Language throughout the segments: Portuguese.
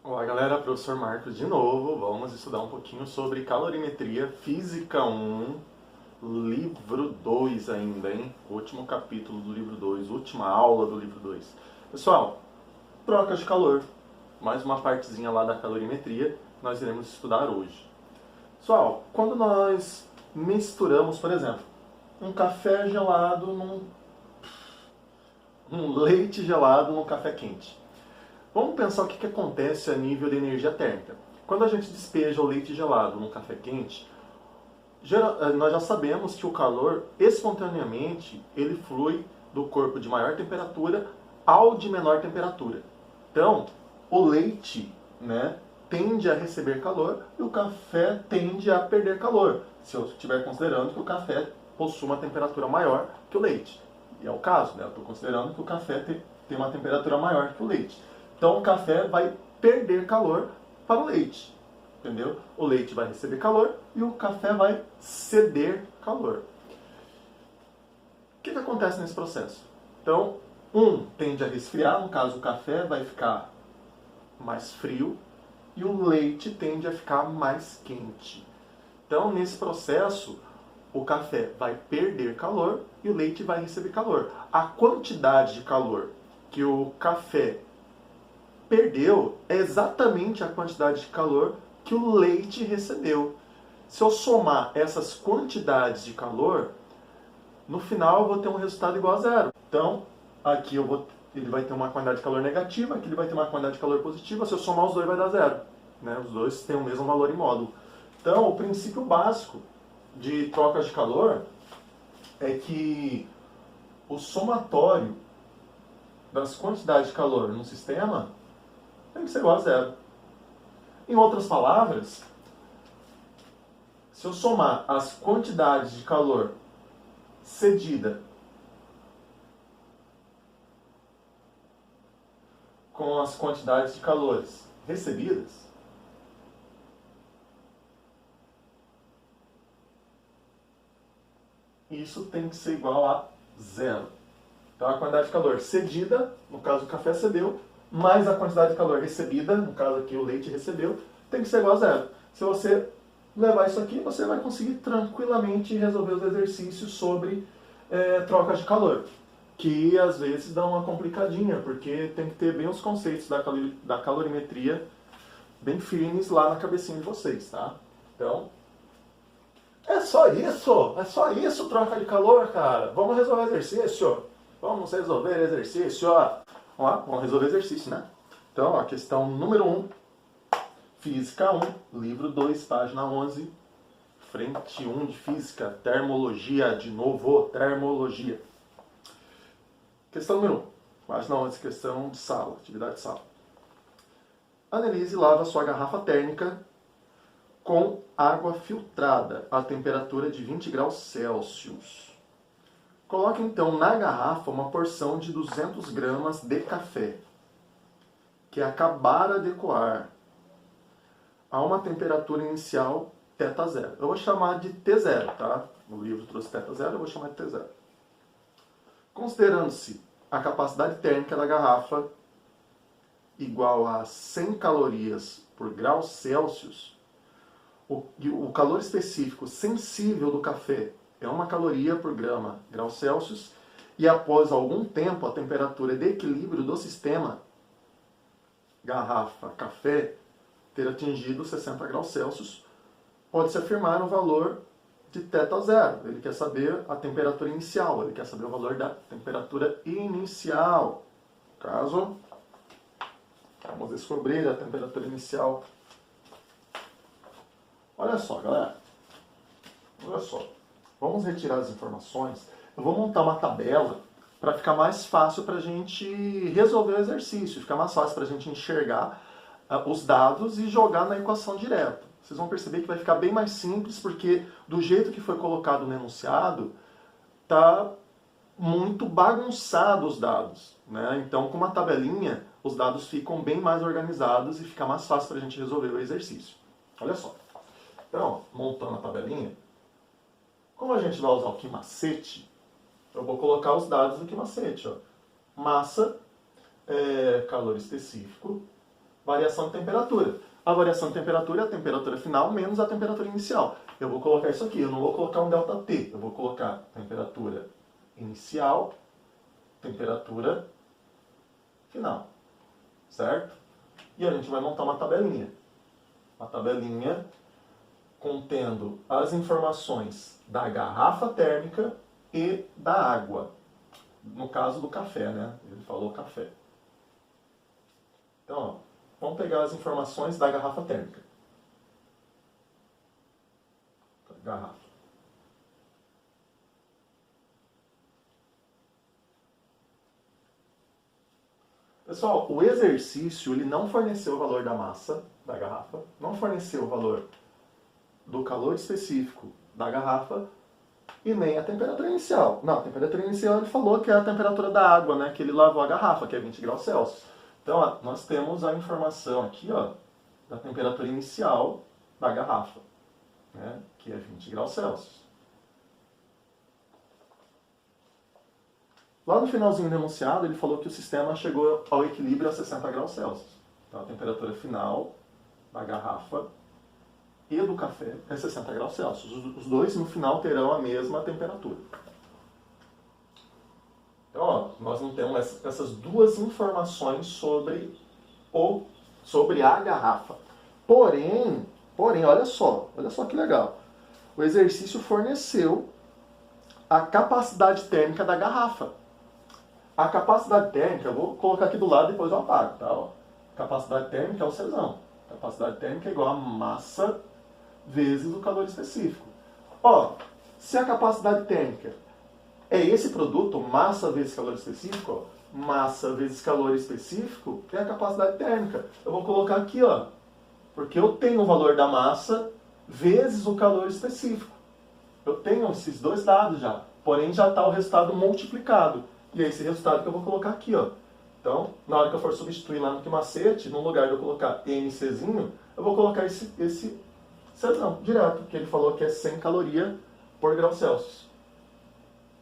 Olá galera, professor Marcos de novo. Vamos estudar um pouquinho sobre calorimetria, Física 1, livro 2 ainda, hein? Último capítulo do livro 2, última aula do livro 2. Pessoal, troca de calor. Mais uma partezinha lá da calorimetria que nós iremos estudar hoje. Pessoal, quando nós misturamos, por exemplo, um café gelado um leite gelado num café quente. Vamos pensar o que acontece a nível de energia térmica. Quando a gente despeja o leite gelado num café quente, nós já sabemos que o calor, espontaneamente, ele flui do corpo de maior temperatura ao de menor temperatura. Então, o leite, né, tende a receber calor e o café tende a perder calor, se eu estiver considerando que o café possui uma temperatura maior que o leite. E é o caso, né? Eu estou considerando que o café tem uma temperatura maior que o leite. Então o café vai perder calor para o leite, entendeu? O leite vai receber calor e o café vai ceder calor. O que acontece nesse processo? Então, um tende a resfriar, no caso o café vai ficar mais frio e o leite tende a ficar mais quente. Então, nesse processo, o café vai perder calor e o leite vai receber calor. A quantidade de calor que o café perdeu é exatamente a quantidade de calor que o leite recebeu. Se eu somar essas quantidades de calor, no final eu vou ter um resultado igual a zero. Então, aqui ele vai ter uma quantidade de calor negativa, aqui ele vai ter uma quantidade de calor positiva. Se eu somar os dois vai dar zero, né? Os dois têm o mesmo valor em módulo. Então, o princípio básico de troca de calor é que o somatório das quantidades de calor no sistema tem que ser igual a zero. Em outras palavras, se eu somar as quantidades de calor cedida com as quantidades de calores recebidas, isso tem que ser igual a zero. Então a quantidade de calor cedida, no caso o café cedeu, mais a quantidade de calor recebida, no caso aqui o leite recebeu, tem que ser igual a zero. Se você levar isso aqui, você vai conseguir tranquilamente resolver os exercícios sobre trocas de calor, que às vezes dão uma complicadinha, porque tem que ter bem os conceitos da calorimetria bem firmes lá na cabecinha de vocês, tá? Então, é só isso troca de calor, cara. Vamos resolver exercício. Vamos resolver exercício. Vamos lá, vamos resolver exercício, né? Então, a questão número 1, Física 1, livro 2, página 11, frente 1 de Física, termologia, de novo, termologia. Questão número 1, página 11, questão de sala, atividade de sala. Analise e lava sua garrafa térmica com água filtrada a temperatura de 20 graus Celsius. Coloque então na garrafa uma porção de 200 gramas de café, que acabara de coar, a uma temperatura inicial θ0. Eu vou chamar de T0, tá? No livro trouxe θ0, eu vou chamar de T0. Considerando-se a capacidade térmica da garrafa igual a 100 calorias por grau Celsius, o calor específico sensível do café é 1 caloria por grau Celsius, e após algum tempo a temperatura de equilíbrio do sistema garrafa café ter atingido 60 graus Celsius, pode-se afirmar o valor de θ0. Ele quer saber a temperatura inicial, ele quer saber o valor da temperatura inicial. Caso, vamos descobrir a temperatura inicial. Olha só, galera. Olha só. Vamos retirar as informações. Eu vou montar uma tabela para ficar mais fácil para a gente resolver o exercício, ficar mais fácil para a gente enxergar os dados e jogar na equação direto. Vocês vão perceber que vai ficar bem mais simples, porque do jeito que foi colocado no enunciado, tá muito bagunçado os dados, né? Então, com uma tabelinha, os dados ficam bem mais organizados e fica mais fácil para a gente resolver o exercício. Olha só. Então, montando a tabelinha, como a gente vai usar o que macete, eu vou colocar os dados do que macete. Ó. Massa, calor específico, variação de temperatura. A variação de temperatura é a temperatura final menos a temperatura inicial. Eu vou colocar isso aqui, eu não vou colocar um ΔT, eu vou colocar temperatura inicial, temperatura final, certo? E a gente vai montar uma tabelinha. Uma tabelinha contendo as informações da garrafa térmica e da água. No caso do café, né? Ele falou café. Então, ó, vamos pegar as informações da garrafa térmica. Garrafa. Pessoal, o exercício ele não forneceu o valor da massa da garrafa, não forneceu o valor do calor específico da garrafa e nem a temperatura inicial. Não, a temperatura inicial ele falou que é a temperatura da água, né, que ele lavou a garrafa, que é 20 graus Celsius. Então, ó, nós temos a informação aqui, ó, da temperatura inicial da garrafa, né, que é 20 graus Celsius. Lá no finalzinho do enunciado, ele falou que o sistema chegou ao equilíbrio a 60 graus Celsius. Então, a temperatura final da garrafa e do café é 60 graus Celsius. Os dois, no final, terão a mesma temperatura. Então, ó, nós não temos essas duas informações sobre a garrafa. Porém, olha só que legal. O exercício forneceu a capacidade térmica da garrafa. A capacidade térmica, eu vou colocar aqui do lado e depois eu apago, tá? Ó, capacidade térmica é o Czão. Capacidade térmica é igual a massa vezes o calor específico. Ó, se a capacidade térmica é esse produto, massa vezes calor específico, ó, massa vezes calor específico, é a capacidade térmica. Eu vou colocar aqui, ó, porque eu tenho o valor da massa vezes o calor específico. Eu tenho esses dois dados já, porém já está o resultado multiplicado. E é esse resultado que eu vou colocar aqui, ó. Então, na hora que eu for substituir lá no que macete, no lugar de eu colocar MCzinho, eu vou colocar esse Czão direto, porque ele falou que é 100 calorias por grau Celsius.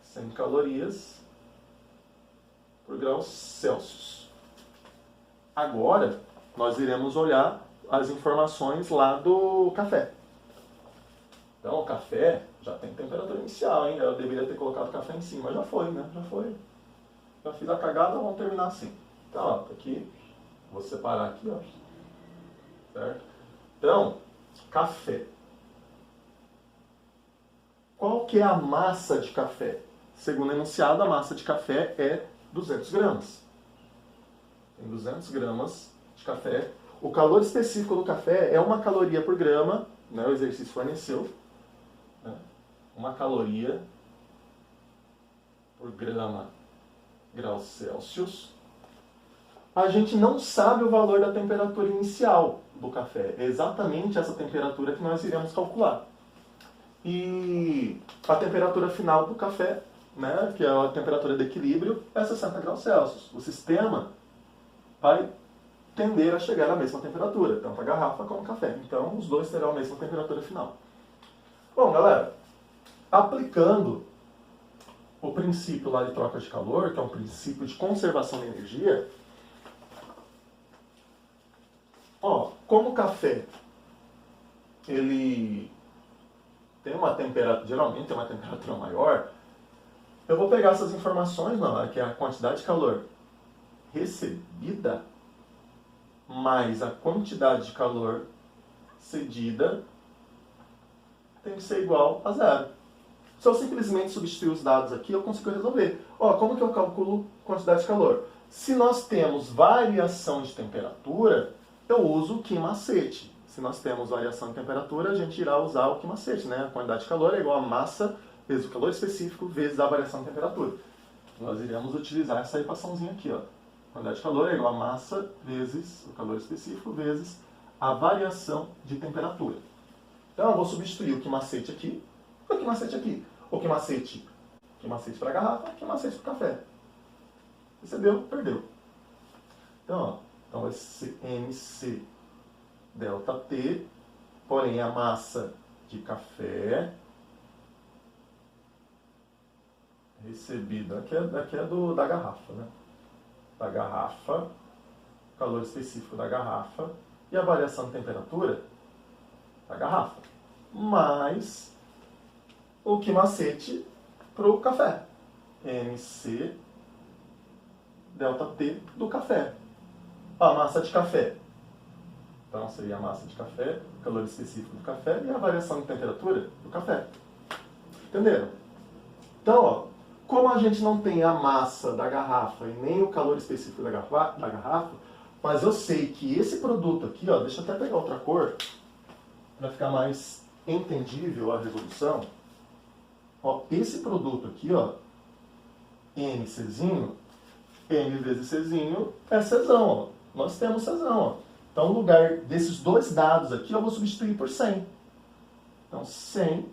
100 calorias por grau Celsius. Agora, nós iremos olhar as informações lá do café. Então, o café já tem temperatura inicial, hein? Eu deveria ter colocado o café em cima, mas já foi, né? Já foi. Já fiz a cagada, vamos terminar assim. Então, ó, aqui, vou separar aqui, ó. Certo? Então, café. Qual que é a massa de café? Segundo o enunciado, a massa de café é 200 gramas. Tem 200 gramas de café. O calor específico do café é 1 caloria por grama, né? O exercício forneceu. Né? 1 caloria por grama graus Celsius. A gente não sabe o valor da temperatura inicial do café. É exatamente essa temperatura que nós iremos calcular. E a temperatura final do café, né, que é a temperatura de equilíbrio, é 60 graus Celsius. O sistema vai tender a chegar à mesma temperatura, tanto a garrafa como o café. Então, os dois terão a mesma temperatura final. Bom, galera, aplicando o princípio lá de troca de calor, que é um princípio de conservação de energia, ó, como o café ele tem uma temperatura, geralmente tem uma temperatura maior, eu vou pegar essas informações, não, que é a quantidade de calor recebida mais a quantidade de calor cedida tem que ser igual a zero. Se eu simplesmente substituir os dados aqui, eu consigo resolver. Ó, como que eu calculo quantidade de calor? Se nós temos variação de temperatura, eu uso o que macete. Se nós temos variação de temperatura, a gente irá usar o que macete, né? A quantidade de calor é igual a massa vezes o calor específico vezes a variação de temperatura. Nós iremos utilizar essa equaçãozinha aqui, ó. A quantidade de calor é igual a massa vezes o calor específico vezes a variação de temperatura. Então, eu vou substituir o que macete aqui por o que macete aqui. O que macete para a garrafa, o que macete para o café. Recebeu, perdeu. Então, ó, vai ser MC ΔT, porém a massa de café recebida, aqui é da garrafa, né? Da garrafa calor específico da garrafa e a variação de temperatura da garrafa, mais o quimacete para o café, MC delta T do café. A massa de café. Então seria a massa de café, o calor específico do café e a variação de temperatura do café. Entenderam? Então, ó, como a gente não tem a massa da garrafa e nem o calor específico da garrafa, mas eu sei que esse produto aqui, ó, deixa eu até pegar outra cor, para ficar mais entendível a resolução. Ó, esse produto aqui, ó, NCzinho, N vezes Czinho é Czão, ó. Nós temos Czão, ó. Então, no lugar desses dois dados aqui, eu vou substituir por 100. Então, 100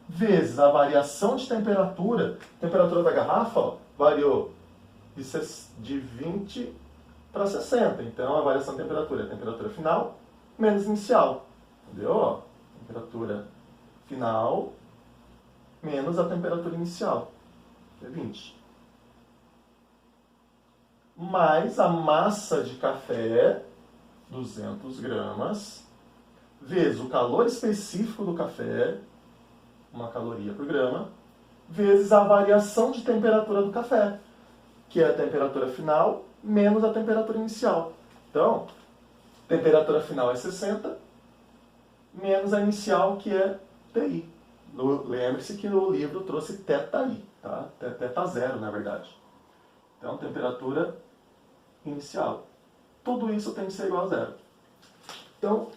vezes a variação de temperatura. A temperatura da garrafa, ó, variou de 20 para 60. Então, a variação de temperatura é a temperatura final menos inicial. Entendeu? Ó, temperatura final menos a temperatura inicial, que é 20. Mais a massa de café, 200 gramas, vezes o calor específico do café, 1 caloria por grama, vezes a variação de temperatura do café, que é a temperatura final menos a temperatura inicial. Então, temperatura final é 60, menos a inicial, que é TI. Lembre-se que o livro trouxe θi, tá? Θ zero, na verdade. Então, temperatura inicial. Tudo isso tem que ser igual a zero. Então,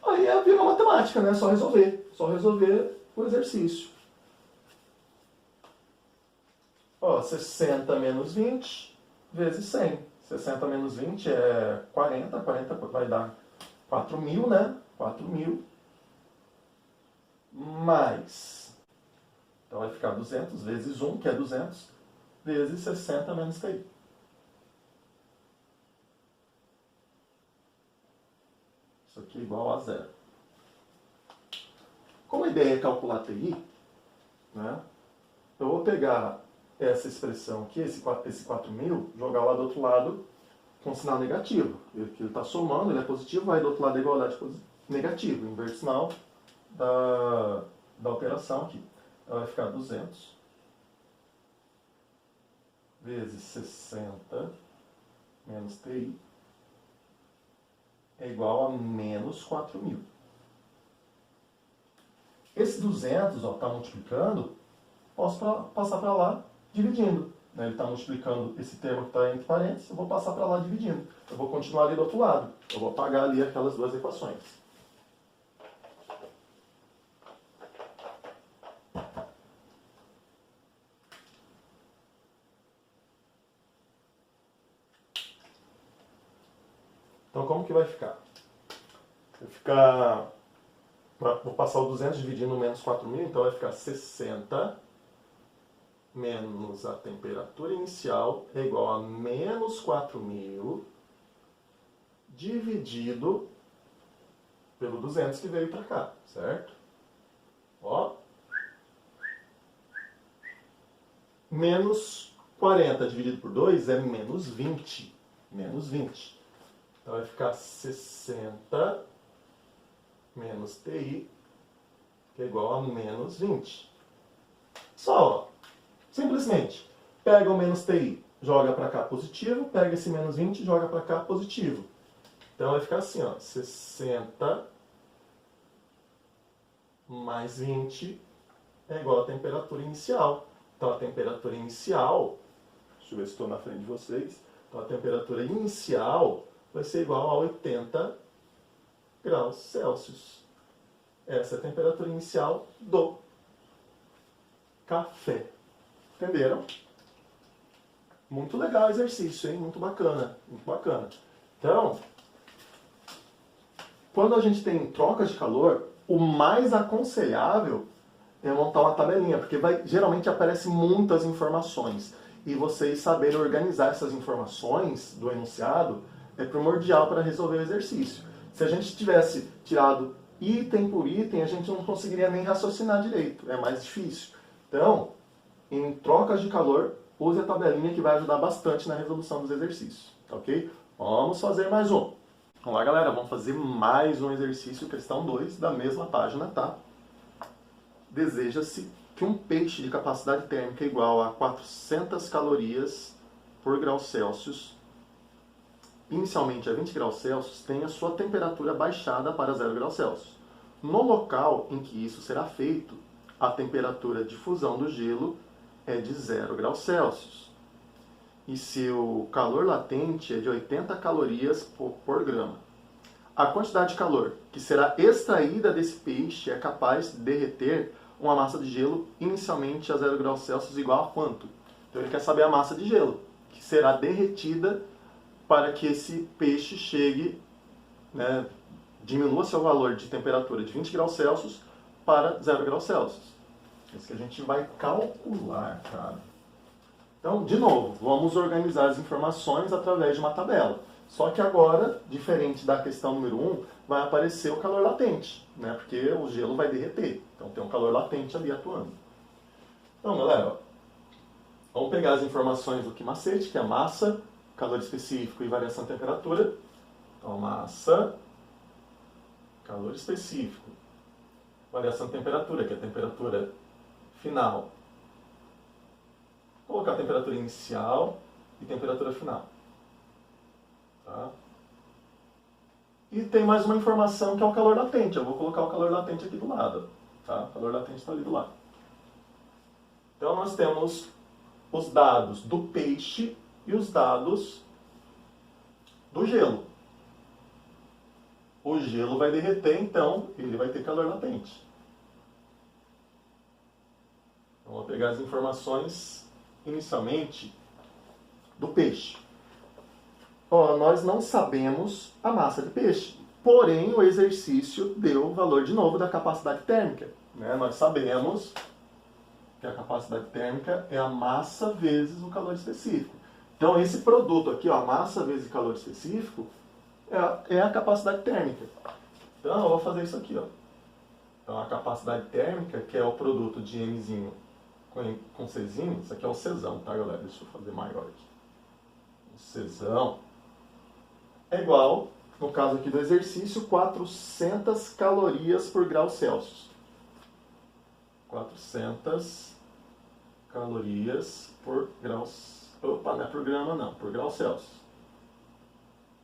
aí é uma matemática, né? Só resolver. Só resolver o exercício. Ó, 60 menos 20 vezes 100. 60 menos 20 é 40. 40 vai dar 4.000, né? 4.000. Mais. Então vai ficar 200 vezes 1, que é 200, vezes 60 menos TI. Isso aqui é igual a zero. Como a ideia é calcular TI, né, eu vou pegar essa expressão aqui, esse 4.000, jogar lá do outro lado com sinal negativo. Ele está somando, ele é positivo, vai do outro lado da igualdade negativo, inverso sinal da operação aqui. Então vai ficar 200 vezes 60 menos TI é igual a menos 4.000. Esse 200 está multiplicando, posso passar para lá dividindo. Né? Ele está multiplicando esse termo que está entre parênteses, eu vou passar para lá dividindo. Eu vou continuar ali do outro lado. Eu vou apagar ali aquelas duas equações. Então, como que vai ficar? Vai ficar... Vou passar o 200 dividindo menos 4.000, então vai ficar 60 menos a temperatura inicial é igual a menos 4.000 dividido pelo 200 que veio para cá, certo? Ó. Menos 40 dividido por 2 é menos 20. Menos 20. Então vai ficar 60 menos TI, que é igual a menos 20. Só, ó, simplesmente, pega o menos TI, joga para cá positivo, pega esse menos 20 e joga para cá positivo. Então vai ficar assim, ó, 60 mais 20 é igual a temperatura inicial. Então a temperatura inicial, deixa eu ver se estou na frente de vocês, então a temperatura inicial vai ser igual a 80 graus Celsius. Essa é a temperatura inicial do café. Entenderam? Muito legal o exercício, hein? Muito bacana. Muito bacana. Então, quando a gente tem trocas de calor, o mais aconselhável é montar uma tabelinha, porque geralmente aparecem muitas informações. E vocês saberem organizar essas informações do enunciado é primordial para resolver o exercício. Se a gente tivesse tirado item por item, a gente não conseguiria nem raciocinar direito. É mais difícil. Então, em trocas de calor, use a tabelinha que vai ajudar bastante na resolução dos exercícios. Ok? Vamos fazer mais um. Vamos lá, galera, vamos fazer mais um exercício, questão 2, da mesma página, tá? Deseja-se que um peixe de capacidade térmica igual a 400 calorias por grau Celsius, inicialmente a 20 graus Celsius, tenha sua temperatura baixada para 0 graus Celsius. No local em que isso será feito, a temperatura de fusão do gelo é de 0 graus Celsius. E seu calor latente é de 80 calorias por grama. A quantidade de calor que será extraída desse peixe é capaz de derreter uma massa de gelo inicialmente a 0 graus Celsius igual a quanto? Então ele quer saber a massa de gelo, que será derretida para que esse peixe chegue, né, diminua seu valor de temperatura de 20 graus Celsius para 0 graus Celsius. Isso que a gente vai calcular, cara. Então, de novo, vamos organizar as informações através de uma tabela. Só que agora, diferente da questão número 1, vai aparecer o calor latente, né? Porque o gelo vai derreter. Então tem um calor latente ali atuando. Então, galera, ó, vamos pegar as informações do que macete, que é a massa, calor específico e variação de temperatura. Então, massa, calor específico, variação de temperatura, que é a temperatura final. Vou colocar a temperatura inicial e temperatura final. Tá? E tem mais uma informação que é o calor latente. Eu vou colocar o calor latente aqui do lado. Tá? O calor latente está ali do lado. Então nós temos os dados do peixe e os dados do gelo. O gelo vai derreter, então ele vai ter calor latente. Então, vou pegar as informações inicialmente do peixe. Ó, nós não sabemos a massa de peixe, porém o exercício deu o valor de novo da capacidade térmica, né? Nós sabemos que a capacidade térmica é a massa vezes o calor específico. Então esse produto aqui, ó, a massa vezes o calor específico, é a capacidade térmica. Então eu vou fazer isso aqui, ó. Então a capacidade térmica, que é o produto de Mzinho com Czinho, isso aqui é o Czão, tá, galera? Deixa eu fazer maior aqui. O Czão é igual, no caso aqui do exercício, 400 calorias por grau Celsius. 400 calorias por grau... Opa, não é por grama não, por grau Celsius.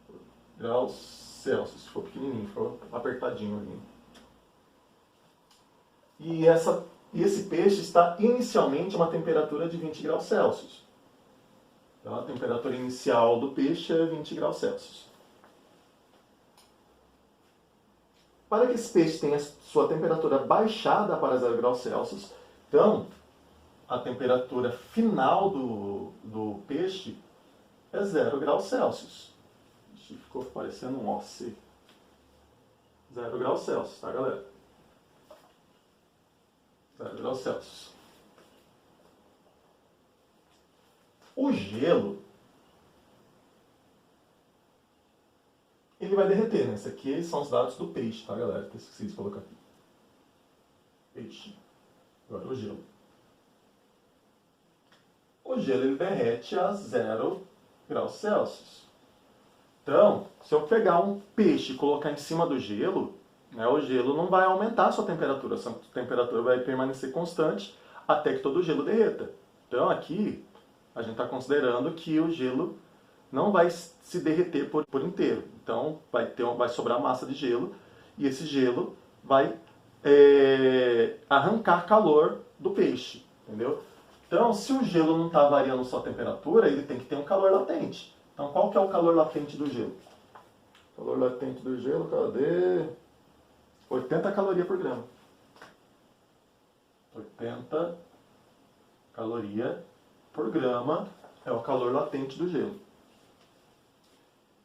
Por grau Celsius, se for pequenininho, se for apertadinho ali. E esse peixe está inicialmente a uma temperatura de 20 graus Celsius. Então a temperatura inicial do peixe é 20 graus Celsius. Para que esse peixe tenha sua temperatura baixada para 0 graus Celsius, então a temperatura final do peixe é 0 graus Celsius. Ficou parecendo um OC. 0 graus Celsius, tá, galera? 0 graus Celsius. O gelo, ele vai derreter, né? Esses aqui são os dados do peixe, tá, galera? Que eu esqueci de colocar aqui. Peixe. Agora o gelo. O gelo, ele derrete a 0 graus Celsius. Então, se eu pegar um peixe e colocar em cima do gelo, né, o gelo não vai aumentar a sua temperatura vai permanecer constante até que todo o gelo derreta. Então aqui, a gente está considerando que o gelo não vai se derreter por inteiro. Então vai sobrar massa de gelo e esse gelo vai arrancar calor do peixe, entendeu? Então, se o gelo não está variando sua temperatura, ele tem que ter um calor latente. Então, qual que é o calor latente do gelo? O calor latente do gelo, cadê? 80 calorias por grama. 80 calorias por grama é o calor latente do gelo.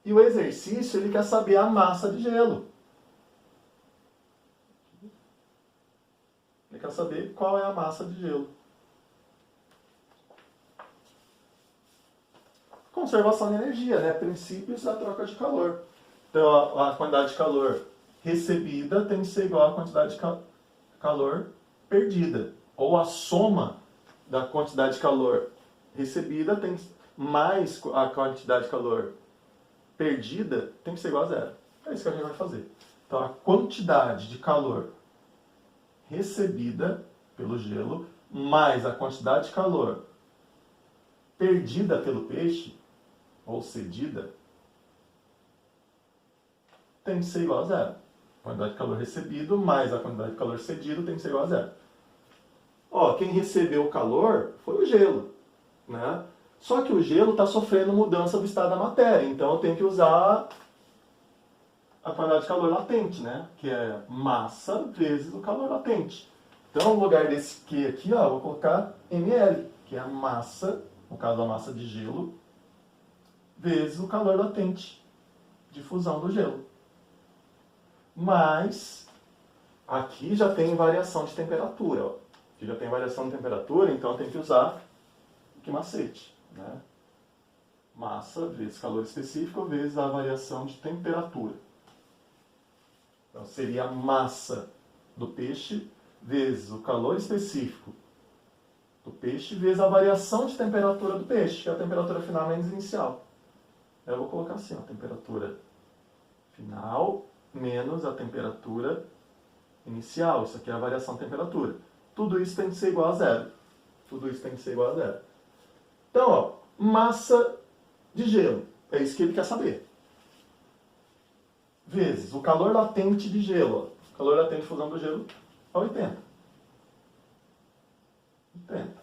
E o exercício, ele quer saber a massa de gelo. Ele quer saber qual é a massa de gelo. Conservação de energia, né? Princípios da troca de calor. Então, a quantidade de calor recebida tem que ser igual à quantidade de calor perdida. Ou a soma da quantidade de calor recebida tem mais a quantidade de calor perdida tem que ser igual a zero. É isso que a gente vai fazer. Então, a quantidade de calor recebida pelo gelo mais a quantidade de calor perdida pelo peixe, ou cedida, tem que ser igual a zero. A quantidade de calor recebido mais a quantidade de calor cedido tem que ser igual a zero. Ó, quem recebeu o calor foi o gelo, né? Só que o gelo está sofrendo mudança do estado da matéria, então eu tenho que usar a quantidade de calor latente, né? Que é massa vezes o calor latente. Então, no lugar desse Q aqui, ó, eu vou colocar ml, que é a massa, no caso a massa de gelo, vezes o calor latente de fusão do gelo. Mas, aqui já tem variação de temperatura, ó. Aqui já tem variação de temperatura, então eu tenho que usar que macete, né? Massa vezes calor específico vezes a variação de temperatura. Então seria a massa do peixe vezes o calor específico do peixe vezes a variação de temperatura do peixe, que é a temperatura final menos inicial. Eu vou colocar assim, ó, temperatura final menos a temperatura inicial. Isso aqui é a variação de temperatura. Tudo isso tem que ser igual a zero. Tudo isso tem que ser igual a zero. Então, ó, massa de gelo. É isso que ele quer saber. Vezes o calor latente de gelo. Ó. O calor latente de fusão do gelo é 80. 80.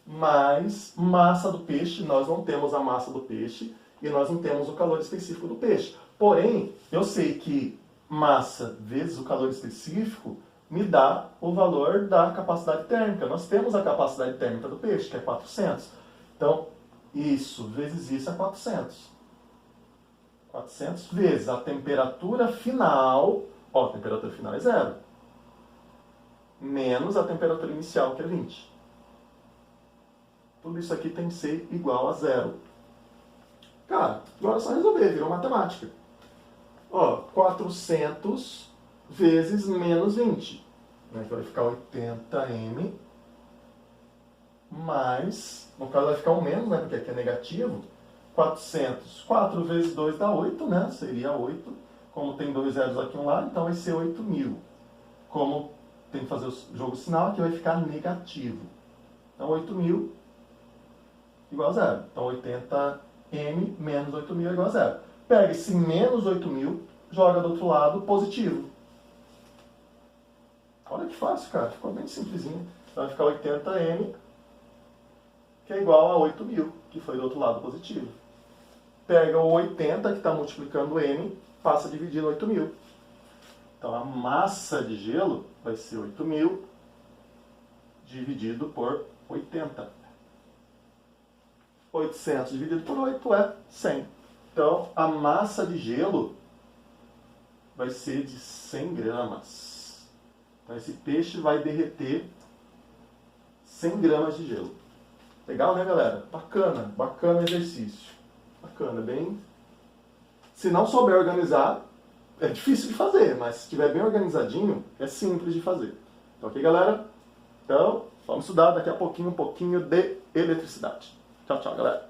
Mais massa do peixe. Nós não temos a massa do peixe e nós não temos o calor específico do peixe. Porém, eu sei que massa vezes o calor específico me dá o valor da capacidade térmica. Nós temos a capacidade térmica do peixe, que é 400. Então, isso vezes isso é 400. 400 vezes a temperatura final, ó, a temperatura final é zero, menos a temperatura inicial, que é 20. Tudo isso aqui tem que ser igual a zero. Cara, agora é só resolver, virou matemática. Ó, 400 vezes menos 20. Né, que vai ficar 80m mais, no caso vai ficar um menos, né, porque aqui é negativo, 400, 4 vezes 2 dá 8, né, seria 8, como tem 2 zeros aqui e um lá, então vai ser 8.000. Como tem que fazer o jogo sinal, aqui vai ficar negativo. Então 8.000 igual a zero. Então 80m menos 8.000 é igual a zero. Pega esse menos 8.000, joga do outro lado, positivo. Olha que fácil, cara. Ficou bem simplesinho. Então vai ficar 80m, que é igual a 8.000, que foi do outro lado positivo. Pega o 80, que está multiplicando m, passa a dividir no 8.000. Então a massa de gelo vai ser 8.000 dividido por 80. 800 dividido por 8 é 100. Então a massa de gelo vai ser de 100 gramas. Então esse peixe vai derreter 100 gramas de gelo. Legal, né, galera? Bacana, bacana o exercício. Bacana, bem... Se não souber organizar, é difícil de fazer, mas se estiver bem organizadinho, é simples de fazer. Então, ok, galera? Então, vamos estudar daqui a pouquinho um pouquinho de eletricidade. Tchau, tchau, galera.